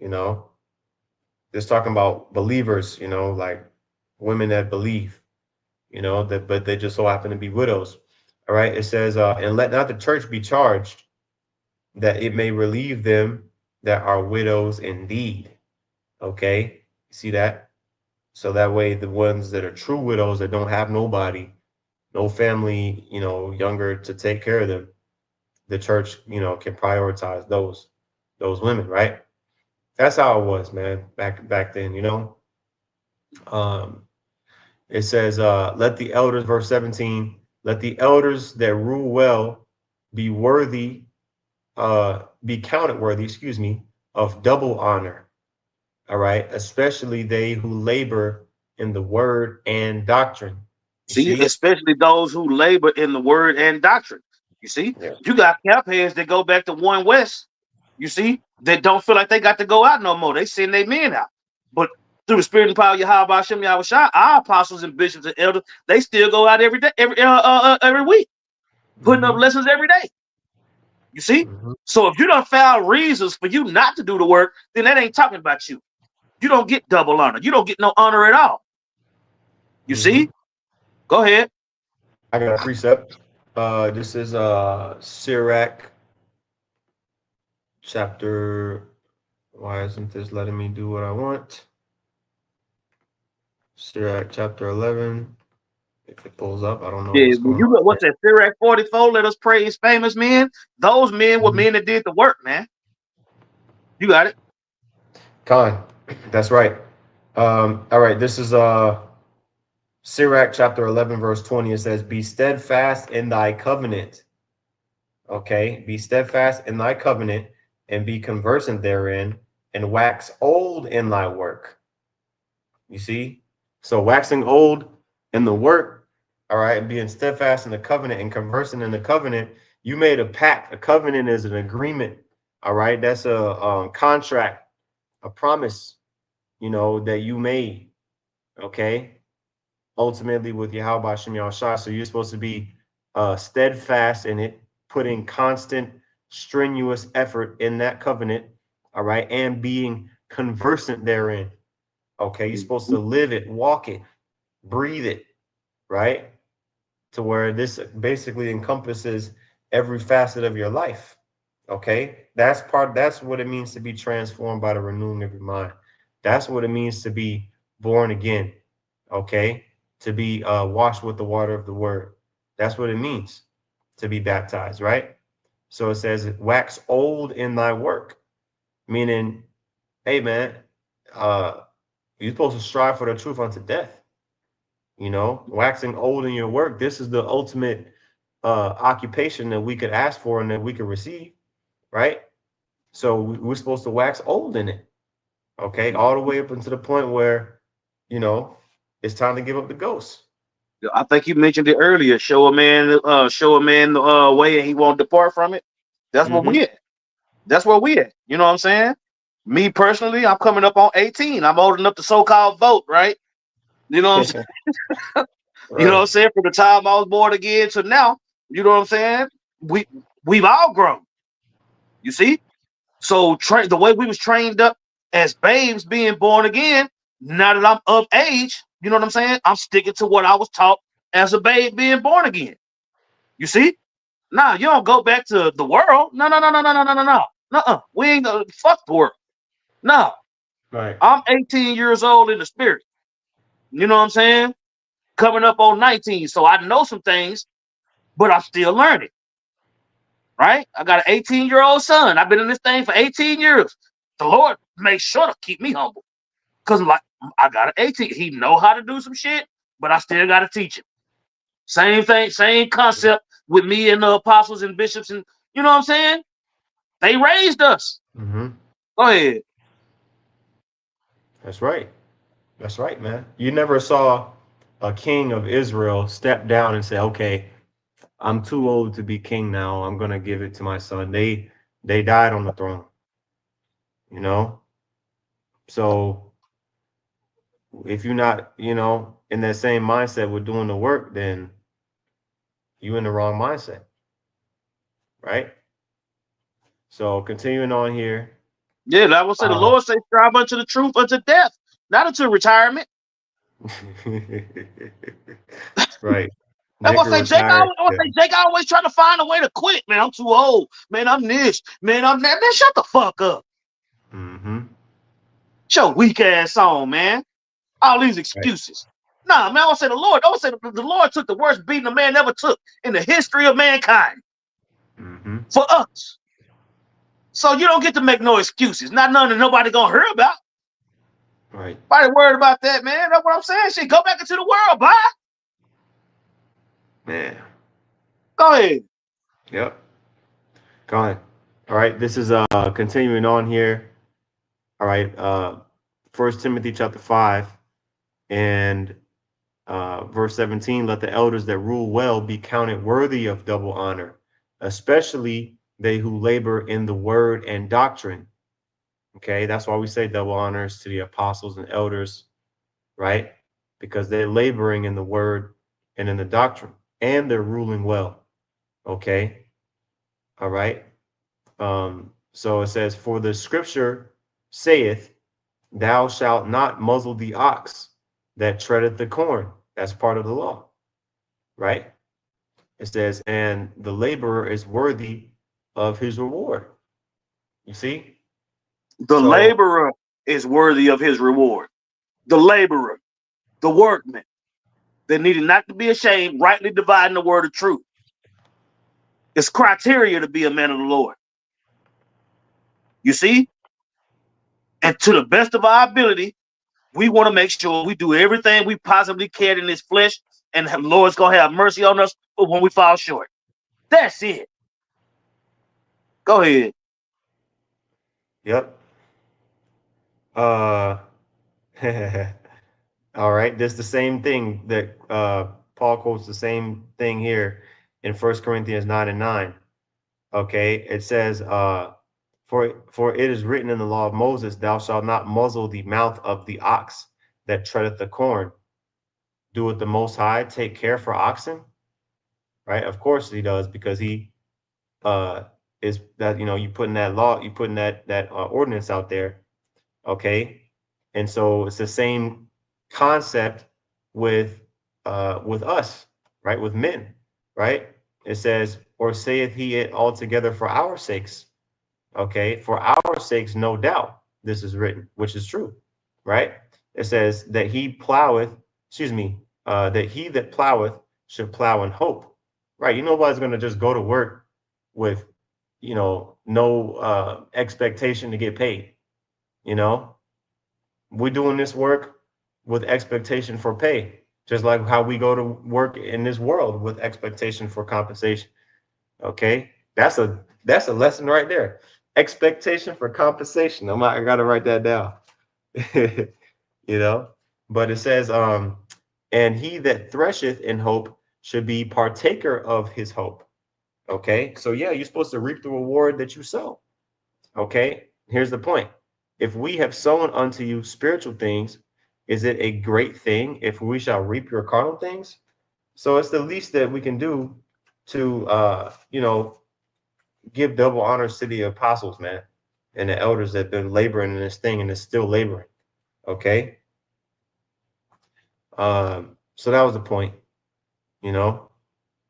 You know, just talking about believers, like women that believe, that, but they just so happen to be widows. All right. It says, and let not the church be charged, that it may relieve them that are widows indeed. Okay. You see that? So that way, the ones that are true widows that don't have nobody, no family, younger to take care of them, the church, can prioritize those women, right? That's how it was, man, back then, Um, it says, let the elders, verse 17, let the elders that rule well be worthy, be counted worthy, excuse me, of double honor. All right, especially they who labor in the word and doctrine. You See, see? especially those who labor in the word and doctrine. You see, Yeah. you got camp heads that go back to one West. You see, that don't feel like they got to go out no more. They send their men out. But through the spirit and power of Yahweh Hashem Yahweh Shai, our apostles and bishops and elders, they still go out every day, every week, putting up Hmm. lessons every day. You see? Hmm. So if you don't found reasons for you not to do the work, then that ain't talking about you. You don't get double honor. You don't get no honor at all. You Hmm. see? Go ahead. I got a precept. This is Sirach chapter. Why isn't this letting me do what I want? Sirach chapter 11. If it pulls up, I don't know Yeah, what's when going you on got here. what's that? Sirach 44, let us praise famous men. Those men were Mhm. men that did the work, man. You got it. Con, that's right. All right, this is Sirach chapter 11, verse 20. It says, be steadfast in thy covenant. Okay, be steadfast in thy covenant and be conversant therein, and wax old in thy work. You see? So waxing old in the work, all right, and being steadfast in the covenant and conversing in the covenant, you made a pact. A covenant is an agreement, all right? That's a contract, a promise, that you made, okay? Ultimately with Yahweh Shem Shah. So you're supposed to be steadfast in it, putting constant, strenuous effort in that covenant, all right, and being conversant therein. Okay, you're supposed to live it, walk it, breathe it, right? To where this basically encompasses every facet of your life. Okay, that's what it means to be transformed by the renewing of your mind. That's what it means to be born again. Okay, to be washed with the water of the word. That's what it means to be baptized, right? So it says, wax old in thy work, meaning, hey man, uh, you're supposed to strive for the truth unto death. Waxing old in your work. This is the ultimate occupation that we could ask for and that we could receive, right? So we're supposed to wax old in it, okay, all the way up until the point where, you know, it's time to give up the ghost. I think you mentioned it earlier. Show a man the way, and he won't depart from it. That's what Mm-hmm. we at. That's where we at. You know what I'm saying? Me personally, I'm coming up on 18. I'm old enough to so-called vote, right? You know what I'm saying? You know what Right. I'm saying? From the time I was born again to now, you know what I'm saying? We we've all grown. You see? So the way we was trained up as babes being born again, now that I'm of age, you know what I'm saying? I'm sticking to what I was taught as a babe being born again. You see? Nah, you don't go back to the world. No, no, no, no, no, no, no, no, no. Nuh-uh. We ain't gonna fuck the world. No. Right. I'm 18 years old in the spirit. You know what I'm saying? Coming up on 19. So I know some things, but I'm still learning. Right? I got an 18-year-old son. I've been in this thing for 18 years. The Lord makes sure to keep me humble. Cause like I got an 18. He know how to do some shit, but I still gotta teach him. Same thing, same concept with me and the apostles and bishops, and you know what I'm saying? They raised us. Mm-hmm. Go ahead. That's right. That's right, man. You never saw a king of Israel step down and say, "Okay, I'm too old to be king now. I'm gonna give it to my son." They died on the throne, you know. So if you're not, in that same mindset with doing the work, then you in the wrong mindset, right? So continuing on here. Yeah, I will say the Uh, Lord say strive unto the truth unto death, not unto retirement. right. That's Nick what I say, Jake. retired. I say, Jake always trying to find a way to quit. Man, I'm too old. Man, I'm this. Man, I'm that. Man, shut the fuck up. Mm-hmm. Show weak ass on, man. All these Right. excuses. Nah, man, I would say the Lord. I would say the Lord took the worst beating a man ever took in the history of mankind Mm-hmm. for us. So you don't get to make no excuses. Not none that nobody gonna hear about. Right. Nobody worried about that, man. That's what I'm saying. Shit, go back into the world, bye. Man. Go ahead. Yep. Go ahead. All right. This is continuing on here. All right. First Timothy chapter 5 and verse 17. Let the elders that rule well be counted worthy of double honor, especially they who labor in the word and doctrine. Okay, that's why we say double honors to the apostles and elders, right? Because they're laboring in the word and in the doctrine, and they're ruling well. Okay, all right. So it says, "For the scripture saith, Thou shalt not muzzle the ox that treadeth the corn." That's part of the law, right? It says, "And the laborer is worthy of his reward." You see? The So, laborer is worthy of his reward. The laborer, the workman, that needed not to be ashamed, rightly dividing the word of truth. It's criteria to be a man of the Lord. You see? And to the best of our ability, we want to make sure we do everything we possibly can in this flesh, and the Lord's gonna have mercy on us when we fall short. That's it. Go ahead. yep. Uh, all right. This is the same thing that Paul quotes the same thing here in First Corinthians 9 and 9. Okay. It says, for it is written in the law of Moses, thou shalt not muzzle the mouth of the ox that treadeth the corn. Doeth the Most High take care for oxen? Right? Of course he does, because he uh is that, you putting that law, you putting that ordinance out there. Okay. And so it's the same concept with with us, right? With men, right? It says, or saith he it altogether for our sakes? Okay, for our sakes, no doubt, this is written, which is true, right? It says that he ploweth, excuse me, that he that ploweth should plow in hope, right? You nobody's going to just go to work with, no expectation to get paid. You know, we're doing this work with expectation for pay, just like how we go to work in this world with expectation for compensation. Okay, that's a lesson right there. Expectation for compensation. I gotta write that down. you know, but it says, and he that thresheth in hope should be partaker of his hope. Okay, so yeah, you're supposed to reap the reward that you sow. Okay, here's the point. If we have sown unto you spiritual things, is it a great thing if we shall reap your carnal things? So it's the least that we can do to, give double honors to the apostles, man, and the elders that have been laboring in this thing and is still laboring. Okay. So that was the point, you know.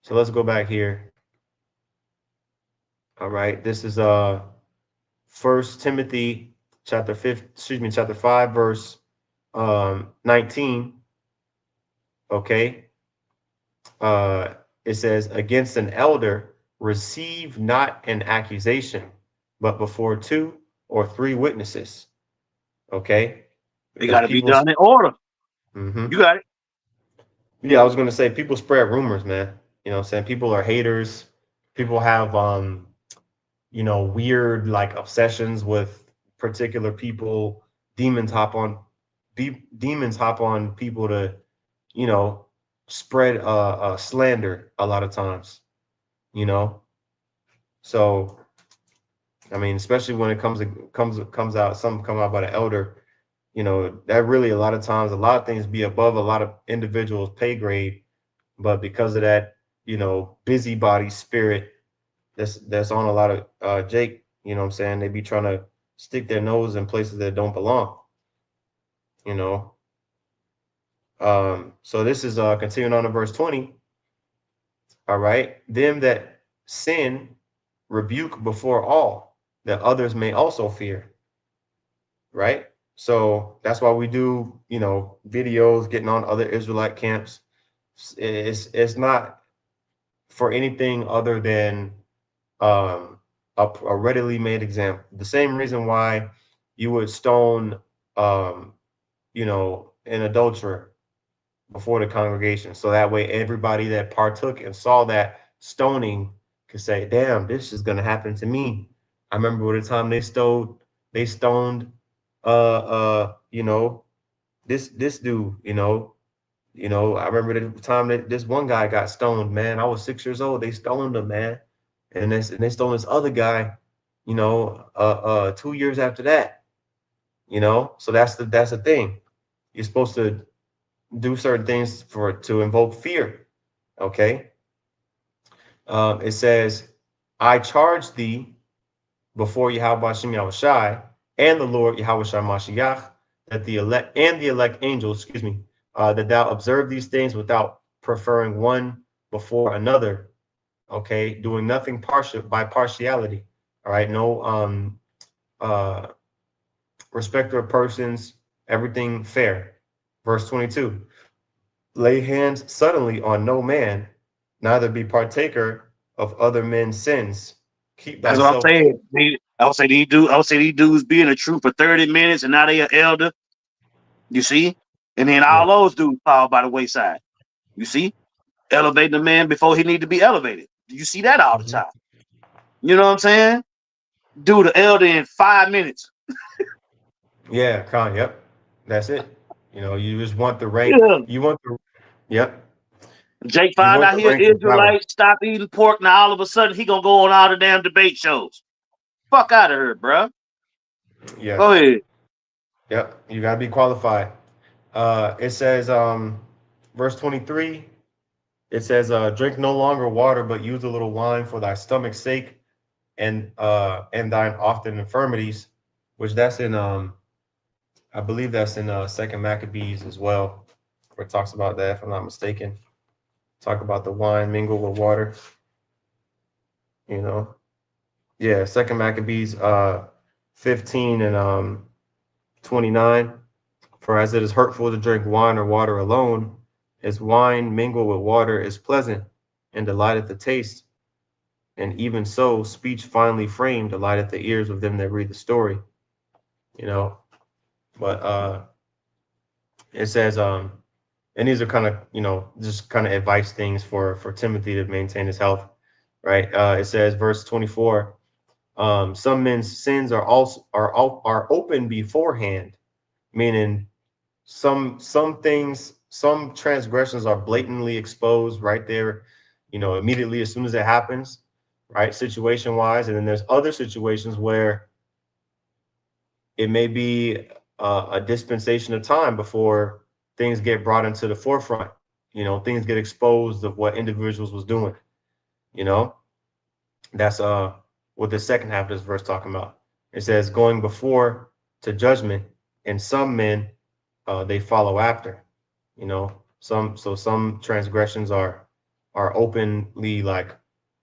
So let's go back here. All right. This is First Timothy chapter 5, verse 19. Okay. Uh it says, against an elder, receive not an accusation, but before two or three witnesses. Okay. It Because got to be people. done in order. Mhm. You got it. Yeah, I was gonna say people spread rumors, man. You know what I'm saying? People are haters. People have weird like obsessions with particular people. Demons hop on demons hop on people to, you know, spread slander a lot of times, you know. So I mean, especially when it comes out, something come out by the elder, that really a lot of times a lot of things be above a lot of individuals' pay grade. But because of that, busybody spirit that's on a lot of Jake, what I'm saying, they be trying to stick their nose in places that don't belong, you know. So this is continuing on to verse 20. All right. Them that sin rebuke before all, that others may also fear. Right. So that's why we do, videos getting on other Israelite camps. It's not for anything other than a readily made example. The same reason why you would stone, um, an adulterer before the congregation, so that way everybody that partook and saw that stoning could say, "Damn, this is gonna happen to me." I remember the time they stoned, this dude, I remember the time that this one guy got stoned, man. I was 6 years old. They stoned him, man. And they stoned this other guy, 2 years after that, So that's the thing. You're supposed to do certain things to invoke fear. Okay. It says, I charge thee before Yahweh Shem Yahushai and the Lord Yahweh Shai Mashiach, that the elect angels, excuse me, that thou observe these things without preferring one before another. Okay, doing nothing partial by partiality. All right, no uh respect of persons, everything fair. Verse 22. Lay hands suddenly on no man, neither be partaker of other men's sins. Keep That's what I'm thyself. saying. I would say these dudes being a truth for 30 minutes and now they an elder. You see, and then Yeah. all those dudes fall by the wayside. You see, elevating the man before he need to be elevated. You see that all the Mhm. time. You know what I'm saying? Do the elder in 5 minutes. Yeah, yep. That's it. You just want the rank. Yeah. You want the Yep. Jake You find want out the he an rank and power. Israelite, stop eating pork. Now all of a sudden he gonna go on all the damn debate shows. Fuck out of here, bro. Yeah. Go ahead. Yep. You gotta be qualified. It says, verse 23, it says, drink no longer water, but use a little wine for thy stomach's sake and thine often infirmities, which that's in I believe that's in Second Maccabees as well, where it talks about that, if I'm not mistaken. Talk about the wine mingled with water, you know. Yeah, Second Maccabees 15 and 29. For as it is hurtful to drink wine or water alone, as wine mingled with water is pleasant and delighteth the taste, and even so speech finely framed delighteth the ears of them that read the story. You know, but it says and these are kind of, just kind of advice things for Timothy to maintain his health, right? It says verse 24, some men's sins are open beforehand, meaning some transgressions are blatantly exposed right there, immediately as soon as it happens, right, situation wise. And then there's other situations where it may be a dispensation of time before things get brought into the forefront. Things get exposed of what individuals was doing. You know, that's what the second half of this verse talking about. It says going before to judgment, and some men they follow after. Some transgressions are openly, like,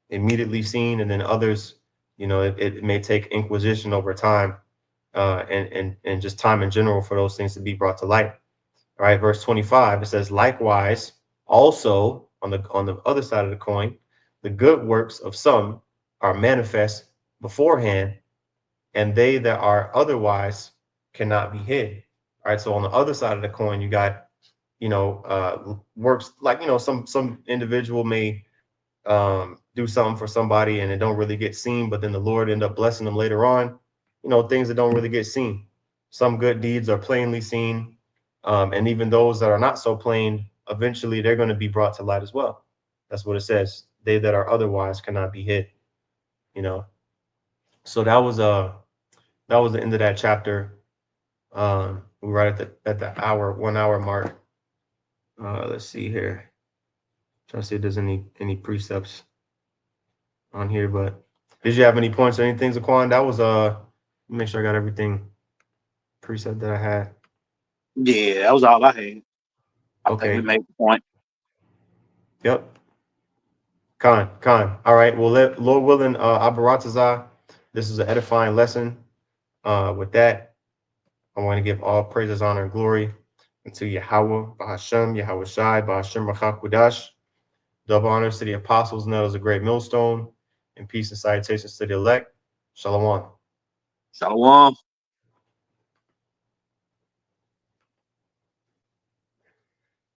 immediately seen, and then others, it may take inquisition over time, and just time in general for those things to be brought to light. All right, verse 25, it says, likewise, also on the other side of the coin, the good works of some are manifest beforehand, and they that are otherwise cannot be hid. All right, so on the other side of the coin, you got, works like, some individual may do something for somebody and it don't really get seen, but then the Lord end up blessing them later on. Things that don't really get seen. Some good deeds are plainly seen, and even those that are not so plain, eventually they're going to be brought to light as well. That's what it says. They that are otherwise cannot be hid. You know. So that was the end of that chapter. We're right at the 1 hour mark. Let's see here. Trying to see if there's any precepts on here, but did you have any points or anything, Zaquan? That was make sure I got everything precept that I had. Yeah, that was all I had. I think we Okay. made the point. Yep. Con. All right. Well, let Lord willing, Abaratazah, this is an edifying lesson. With that, I want to give all praises, honor, and glory unto Yahweh, Bahashem, Yahweh Shai, Bahashem Rachakudash. Double honors to the apostles, and that was a great millstone, and peace and salutations to the elect. Shalom. Shalom.